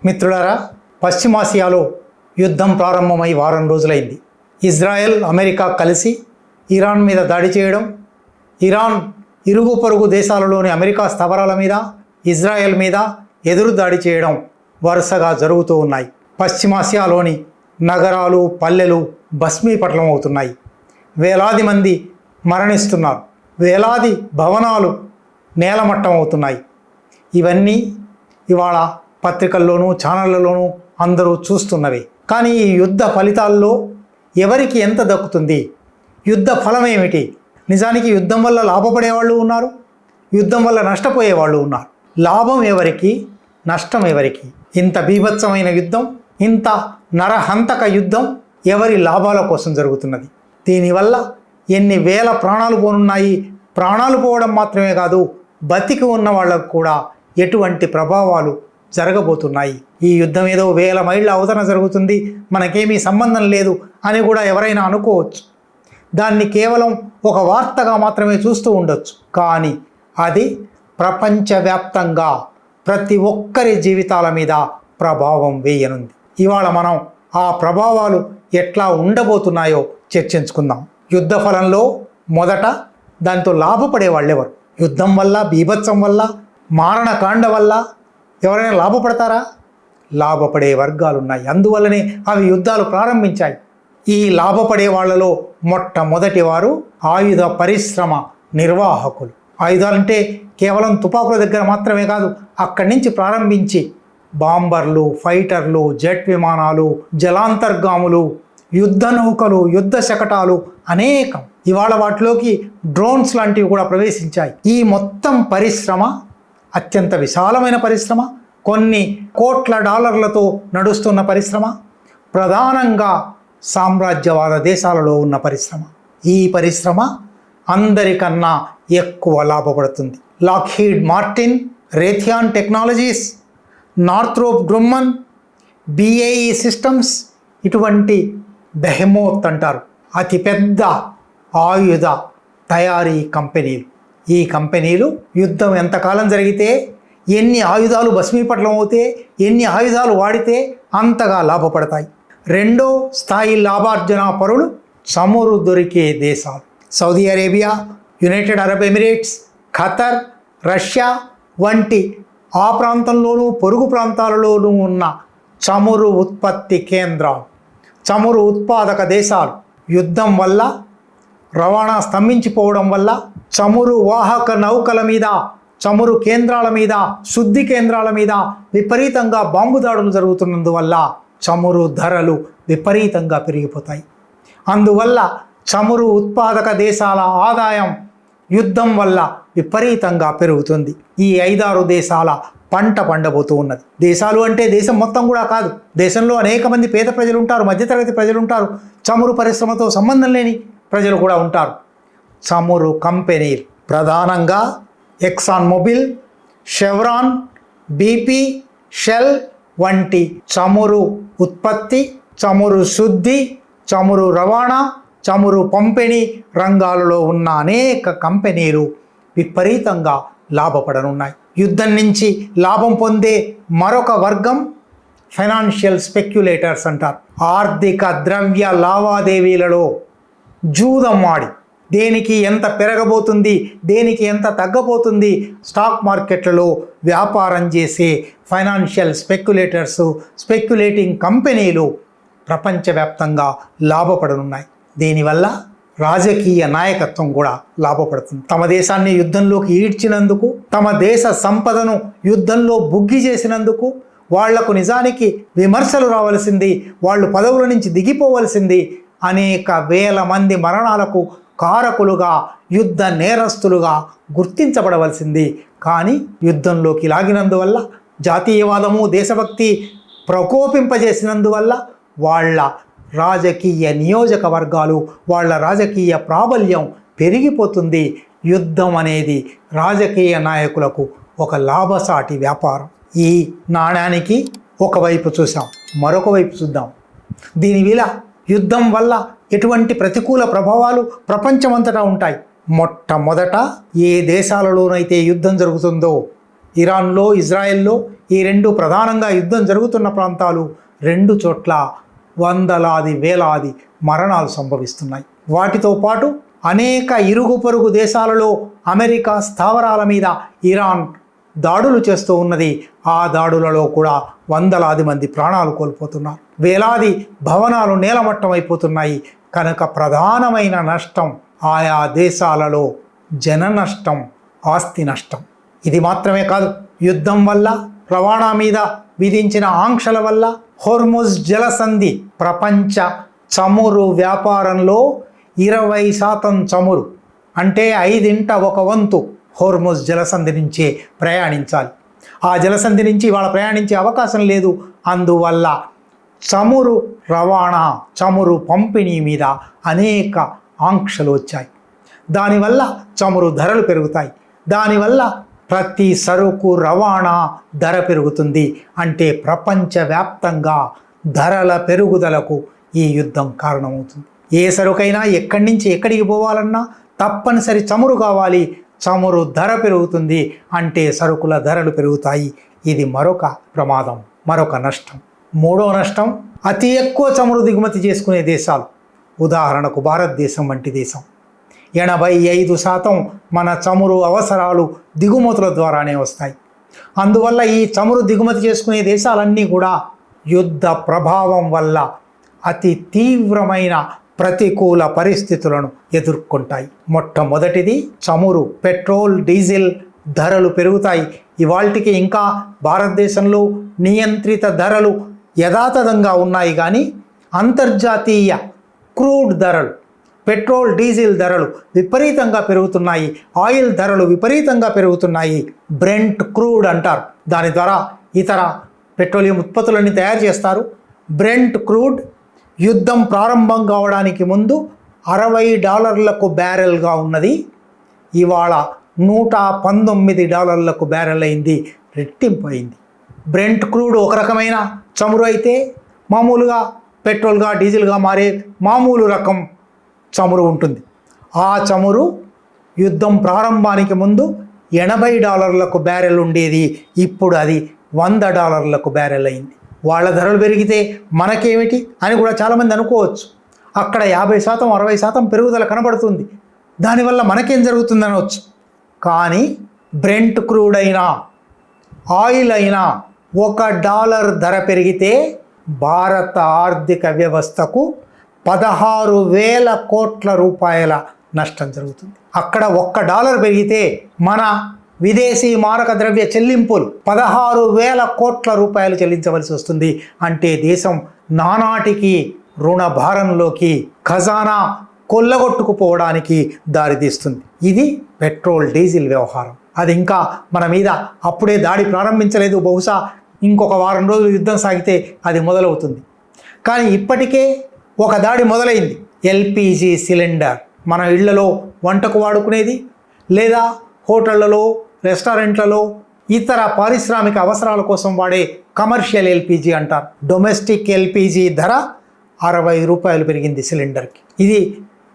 మిత్రులారా, పశ్చిమాసియాలో యుద్ధం ప్రారంభమై వారం రోజులైంది. ఇజ్రాయెల్, అమెరికా కలిసి ఇరాన్ మీద దాడి చేయడం, ఇరాన్ ఇరుగు పొరుగు దేశాలలోని అమెరికా స్థావరాల మీద, ఇజ్రాయెల్ మీద ఎదురు దాడి చేయడం వరుసగా జరుగుతూ ఉన్నాయి. పశ్చిమాసియాలోని నగరాలు, పల్లెలు భస్మీపటలం అవుతున్నాయి. వేలాది మంది మరణిస్తున్నారు. వేలాది భవనాలు నేలమట్టం అవుతున్నాయి. ఇవన్నీ ఇవాళ పత్రికల్లోనూ ఛానళ్లలోనూ అందరూ చూస్తున్నవే. కానీ ఈ యుద్ధ ఫలితాల్లో ఎవరికి ఎంత దక్కుతుంది? యుద్ధ ఫలం ఏమిటి? నిజానికి యుద్ధం వల్ల లాభపడేవాళ్ళు ఉన్నారు, యుద్ధం వల్ల నష్టపోయేవాళ్ళు ఉన్నారు. లాభం ఎవరికి, నష్టం ఎవరికి? ఇంత బీభత్సమైన యుద్ధం, ఇంత నరహంతక యుద్ధం ఎవరి లాభాల కోసం జరుగుతున్నది? దీనివల్ల ఎన్ని వేల ప్రాణాలు పోనున్నాయి. ప్రాణాలు పోవడం మాత్రమే కాదు, బతికి ఉన్న వాళ్ళకు కూడా ఎటువంటి ప్రభావాలు జరగబోతున్నాయి. ఈ యుద్ధం ఏదో వేల మైళ్ళ అవతరణ జరుగుతుంది, మనకేమీ సంబంధం లేదు అని కూడా ఎవరైనా అనుకోవచ్చు. దాన్ని కేవలం ఒక వార్తగా మాత్రమే చూస్తూ ఉండొచ్చు. కానీ అది ప్రపంచవ్యాప్తంగా ప్రతి ఒక్కరి జీవితాల మీద ప్రభావం వేయనుంది. ఇవాళ మనం ఆ ప్రభావాలు ఎట్లా ఉండబోతున్నాయో చర్చించుకుందాం. యుద్ధ ఫలంలో మొదట దాంతో లాభపడే వాళ్ళెవరు? యుద్ధం వల్ల, బీభత్సం వల్ల, మారణకాండ వల్ల ఎవరైనా లాభపడతారా? లాభపడే వర్గాలు ఉన్నాయి. అందువల్లనే అవి యుద్ధాలు ప్రారంభించాయి. ఈ లాభపడే వాళ్ళలో మొట్టమొదటి వారు ఆయుధ పరిశ్రమ నిర్వాహకులు. ఆయుధాలంటే కేవలం తుపాకుల దగ్గర మాత్రమే కాదు, అక్కడి నుంచి ప్రారంభించి బాంబర్లు, ఫైటర్లు, జెట్ విమానాలు, జలాంతర్గాములు, యుద్ధ నౌకలు, యుద్ధ శకటాలు అనేకం. ఇవాళ వాటిలోకి డ్రోన్స్ లాంటివి కూడా ప్రవేశించాయి. ఈ మొత్తం పరిశ్రమ అత్యంత విశాలమైన పరిశ్రమ, కొన్ని కోట్ల డాలర్లతో నడుస్తున్న పరిశ్రమ, ప్రధానంగా సామ్రాజ్యవాద దేశాలలో ఉన్న పరిశ్రమ. ఈ పరిశ్రమ అందరికన్నా ఎక్కువ లాభపడుతుంది. Lockheed Martin, Raytheon Technologies, Northrop Grumman, BAE systems, ఇటువంటి బెహెమోత్ అంటారు అతిపెద్ద ఆయుధ తయారీ కంపెనీలు. ఈ కంపెనీలు యుద్ధం ఎంతకాలం జరిగితే, ఎన్ని ఆయుధాలు భస్మీపటలం అవుతే, ఎన్ని ఆయుధాలు వాడితే అంతగా లాభపడతాయి. రెండో స్థాయి లాభార్జన పరులు చమురు దొరికే దేశాలు. Saudi Arabia, United Arab Emirates, Qatar, Russia వంటి ఆ ప్రాంతంలోనూ పొరుగు ప్రాంతాలలోనూ ఉన్న చమురు ఉత్పత్తి కేంద్రాలు, చమురు ఉత్పాదక దేశాలు యుద్ధం వల్ల, రవాణా స్తంభించిపోవడం వల్ల చమురు వాహక నౌకల మీద, చమురు కేంద్రాల మీద, శుద్ధి కేంద్రాల మీద విపరీతంగా బాంబు దాడులు జరుగుతున్నందువల్ల చమురు ధరలు విపరీతంగా పెరిగిపోతాయి. అందువల్ల చమురు ఉత్పాదక దేశాల ఆదాయం యుద్ధం వల్ల విపరీతంగా పెరుగుతుంది. ఈ 5-6 దేశాల పంట పండబోతూ ఉన్నది. దేశాలు అంటే దేశం మొత్తం కూడా కాదు. దేశంలో అనేక మంది పేద ప్రజలు ఉంటారు, మధ్యతరగతి ప్రజలు ఉంటారు, చమురు పరిశ్రమతో సంబంధం లేని ప్రజలు కూడా ఉంటారు. చమురు కంపెనీలు ప్రధానంగా ఎక్సాన్ మొబిల్, షెవ్రాన్, BP, షెల్ వంటి చమురు ఉత్పత్తి, చమురు శుద్ధి, చమురు రవాణా, చమురు పంపిణీ రంగాలలో ఉన్న అనేక కంపెనీలు విపరీతంగా లాభపడనున్నాయి. యుద్ధం నుంచి లాభం పొందే మరొక వర్గం ఫైనాన్షియల్ స్పెక్యులేటర్స్ అంటారు. ఆర్థిక ద్రవ్య లావాదేవీలలో జూదం ఆడి దేనికి ఎంత పెరగబోతుంది, దేనికి ఎంత తగ్గబోతుంది, స్టాక్ మార్కెట్లలో వ్యాపారం చేసే ఫైనాన్షియల్ స్పెక్యులేటర్స్, స్పెక్యులేటింగ్ కంపెనీలు ప్రపంచవ్యాప్తంగా లాభపడనున్నాయి. దీనివల్ల రాజకీయ నాయకత్వం కూడా లాభపడుతుంది. తమ దేశాన్ని యుద్ధంలోకి ఈడ్చినందుకు, తమ దేశ సంపదను యుద్ధంలో బుగ్గి చేసినందుకు వాళ్లకు నిజానికి విమర్శలు రావలసింది, వాళ్ళు పదవుల నుంచి దిగిపోవలసింది. అనేక వేల మంది మరణాలకు కారకులుగా, యుద్ధ నేరస్తులుగా గుర్తించబడవలసింది. కానీ యుద్ధంలోకి లాగినందువల్ల, జాతీయవాదము, దేశభక్తి ప్రకోపింపజేసినందువల్ల వాళ్ళ రాజకీయ నియోజకవర్గాలు, వాళ్ళ రాజకీయ ప్రాబల్యం పెరిగిపోతుంది. యుద్ధం అనేది రాజకీయ నాయకులకు ఒక లాభసాటి వ్యాపారం. ఈ నాణ్యానికి ఒకవైపు చూసాం, మరొక వైపు చూద్దాం. దీనివల్ల యుద్ధం వల్ల ఎటువంటి ప్రతికూల ప్రభావాలు ప్రపంచమంతటా ఉంటాయి. మొట్టమొదట ఏ దేశాలలోనైతే యుద్ధం జరుగుతుందో, ఇరాన్లో, ఇజ్రాయెల్లో ఈ రెండు ప్రధానంగా యుద్ధం జరుగుతున్న ప్రాంతాలు. రెండు చోట్ల వందలాది వేలాది మరణాలు సంభవిస్తున్నాయి. వాటితో పాటు అనేక ఇరుగు పొరుగు దేశాలలో అమెరికా స్థావరాల మీద ఇరాన్ దాడులు చేస్తూ ఉన్నది. ఆ దాడులలో కూడా వందలాది మంది ప్రాణాలు కోల్పోతున్నారు. వేలాది భవనాలు నేలమట్టం అయిపోతున్నాయి. కనుక ప్రధానమైన నష్టం ఆయా దేశాలలో జన నష్టం, ఆస్తి నష్టం. ఇది మాత్రమే కాదు, యుద్ధం వల్ల, రవాణా మీద విధించిన ఆంక్షల వల్ల హోర్ముజ్ జలసంధి ప్రపంచ చమురు వ్యాపారంలో 20% చమురు అంటే 1/5 హోర్ముజ్ జలసంధి నుంచే ప్రయాణించాలి. ఆ జలసంధి నుంచి ఇవాళ ప్రయాణించే అవకాశం లేదు. అందువల్ల చమురు రవాణా, చమురు పంపిణీ మీద అనేక ఆంక్షలు వచ్చాయి. దానివల్ల చమురు ధరలు పెరుగుతాయి. దానివల్ల ప్రతి సరుకు రవాణా ధర పెరుగుతుంది. అంటే ప్రపంచవ్యాప్తంగా ధరల పెరుగుదలకు ఈ యుద్ధం కారణమవుతుంది. ఏ సరుకైనా ఎక్కడి నుంచి ఎక్కడికి పోవాలన్నా తప్పనిసరి చమురు కావాలి. చమురు ధర పెరుగుతుంది అంటే సరుకుల ధరలు పెరుగుతాయి. ఇది మరొక ప్రమాదం, మరొక నష్టం. మూడో నష్టం, అతి ఎక్కువ చమురు దిగుమతి చేసుకునే దేశాలు. ఉదాహరణకు భారతదేశం వంటి దేశం 85% మన చమురు అవసరాలు దిగుమతుల ద్వారానే వస్తాయి. అందువల్ల ఈ చమురు దిగుమతి చేసుకునే దేశాలన్నీ కూడా యుద్ధ ప్రభావం వల్ల అతి తీవ్రమైన ప్రతికూల పరిస్థితులను ఎదుర్కొంటాయి. మొట్టమొదటిది చమురు, పెట్రోల్, డీజిల్ ధరలు పెరుగుతాయి. ఇవాల్టికి ఇంకా భారతదేశంలో నియంత్రిత ధరలు యథాతథంగా ఉన్నాయి. కానీ అంతర్జాతీయ క్రూడ్ ధరలు, పెట్రోల్, డీజిల్ ధరలు విపరీతంగా పెరుగుతున్నాయి. ఆయిల్ ధరలు విపరీతంగా పెరుగుతున్నాయి. బ్రెంట్ క్రూడ్ అంటారు. దాని ద్వారా ఇతర పెట్రోలియం ఉత్పత్తులన్నీ తయారు చేస్తారు. బ్రెంట్ క్రూడ్ యుద్ధం ప్రారంభం కావడానికి ముందు $60 బ్యారెల్గా ఉన్నది. ఇవాళ $119 బ్యారెల్ అయింది, రెట్టింపోయింది. బ్రెంట్ క్రూడ్ ఒక రకమైన చమురు అయితే మామూలుగా పెట్రోల్గా, డీజిల్గా మారే మామూలు రకం చమురు ఉంటుంది. ఆ చమురు యుద్ధం ప్రారంభానికి ముందు $80 బ్యారెల్ ఉండేది. ఇప్పుడు అది $100 బ్యారెల్ అయింది. వాళ్ళ ధరలు పెరిగితే మనకేమిటి అని కూడా చాలామంది అనుకోవచ్చు. అక్కడ 50%, 60% పెరుగుదల కనబడుతుంది. దానివల్ల మనకేం జరుగుతుంది అనవచ్చు. కానీ బ్రెంట్ క్రూడ్ అయినా, ఆయిల్ అయినా $1 ధర పెరిగితే భారత ఆర్థిక వ్యవస్థకు 16,000 కోట్ల రూపాయల నష్టం జరుగుతుంది. అక్కడ $1 పెరిగితే మన విదేశీ మారక ద్రవ్య చెల్లింపులు 16,000 కోట్ల రూపాయలు చెల్లించవలసి వస్తుంది. అంటే దేశం నానాటికి రుణ భారంలోకి, ఖజానా కొల్లగొట్టుకుపోవడానికి దారితీస్తుంది. ఇది పెట్రోల్, డీజిల్ వ్యవహారం. అది ఇంకా మన మీద అప్పుడే దాడి ప్రారంభించలేదు. బహుశా ఇంకొక వారం రోజులు యుద్ధం సాగితే అది మొదలవుతుంది. కానీ ఇప్పటికే ఒక దాడి మొదలైంది. ఎల్పిజి సిలిండర్, మన ఇళ్లలో వంటకు వాడుకునేది, లేదా హోటళ్లలో, రెస్టారెంట్లలో, ఇతర పారిశ్రామిక అవసరాల కోసం వాడే కమర్షియల్ ఎల్పిజి అంటారు. డొమెస్టిక్ ఎల్పిజి ధర ₹60 పెరిగింది సిలిండర్కి. ఇది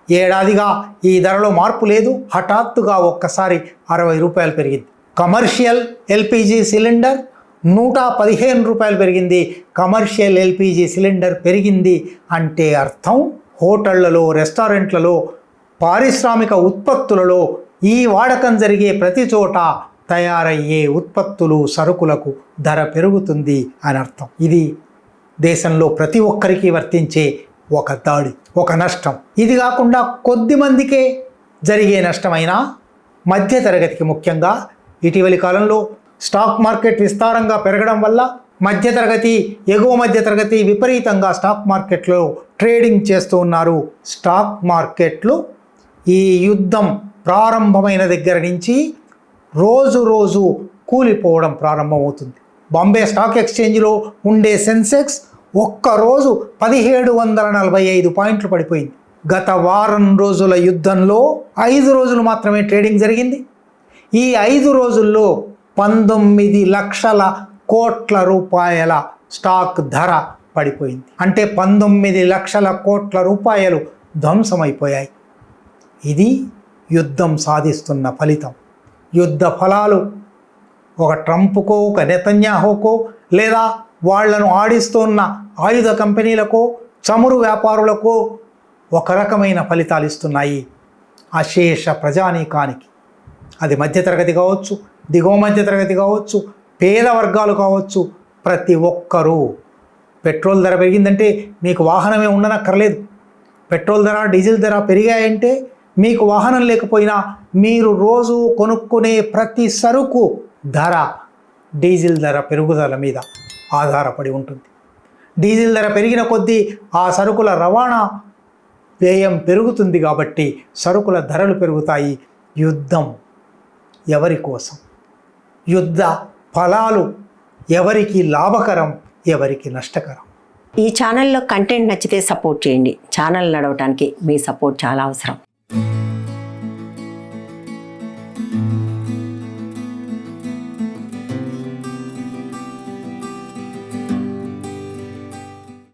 ఏడాదిగా ఈ ధరలో మార్పు లేదు. హఠాత్తుగా ఒక్కసారి ₹60 పెరిగింది. కమర్షియల్ ఎల్పిజి సిలిండర్ ₹115 పెరిగింది. కమర్షియల్ ఎల్పిజి సిలిండర్ పెరిగింది అంటే అర్థం హోటళ్లలో, రెస్టారెంట్లలో, పారిశ్రామిక ఉత్పత్తులలో ఈ వాడకం జరిగే ప్రతి చోట తయారయ్యే ఉత్పత్తులు, సరుకులకు ధర పెరుగుతుంది అని అర్థం. ఇది దేశంలో ప్రతి ఒక్కరికి వర్తించే ఒక దాడి, ఒక నష్టం. ఇది కాకుండా కొద్ది మందికే జరిగే నష్టమైనా మధ్యతరగతికి, ముఖ్యంగా ఇటీవలి కాలంలో స్టాక్ మార్కెట్ విస్తారంగా పెరగడం వల్ల మధ్యతరగతి, ఎగువ మధ్యతరగతి విపరీతంగా స్టాక్ మార్కెట్లో ట్రేడింగ్ చేస్తూ ఉన్నారు. స్టాక్ మార్కెట్లు ఈ యుద్ధం ప్రారంభమైన దగ్గర నుంచి రోజు రోజు కూలిపోవడం ప్రారంభమవుతుంది. బాంబే స్టాక్ ఎక్స్చేంజ్లో ఉండే సెన్సెక్స్ ఒక్కరోజు 1745 పాయింట్లు పడిపోయింది. గత వారం రోజుల యుద్ధంలో 5 రోజులు మాత్రమే ట్రేడింగ్ జరిగింది. ఈ 5 రోజుల్లో 19 లక్షల కోట్ల రూపాయల స్టాక్ ధర పడిపోయింది. అంటే 19 లక్షల కోట్ల రూపాయలు ధ్వంసమైపోయాయి. ఇది యుద్ధం సాధిస్తున్న ఫలితం. యుద్ధ ఫలాలు ఒక ట్రంప్కో, ఒక నెతన్యాహుకో, లేదా వాళ్లను ఆడిస్తున్న ఆయుధ కంపెనీలకో, చమురు వ్యాపారులకో ఒక రకమైన ఫలితాలు ఇస్తున్నాయి. అశేష ప్రజానీకానికి, అది మధ్యతరగతి కావచ్చు, దిగువ మధ్యతరగతి కావచ్చు, పేద వర్గాలు కావచ్చు, ప్రతి ఒక్కరూ పెట్రోల్ ధర పెరిగిందంటే మీకు వాహనమే ఉండనక్కర్లేదు. పెట్రోల్ ధర, డీజిల్ ధర పెరిగాయంటే మీకు వాహనం లేకపోయినా మీరు రోజు కొనుక్కునే ప్రతి సరుకు ధర డీజిల్ ధర పెరుగుదల మీద ఆధారపడి ఉంటుంది. డీజిల్ ధర పెరిగిన కొద్దీ ఆ సరుకుల రవాణా వ్యయం పెరుగుతుంది కాబట్టి సరుకుల ధరలు పెరుగుతాయి. యుద్ధం ఎవరి కోసం? యుద్ధ ఫలాలు ఎవరికి లాభకరం, ఎవరికి నష్టకరం? ఈ ఛానల్లో కంటెంట్ నచ్చితే సపోర్ట్ చేయండి. ఛానల్ నడవటానికి మీ సపోర్ట్ చాలా అవసరం.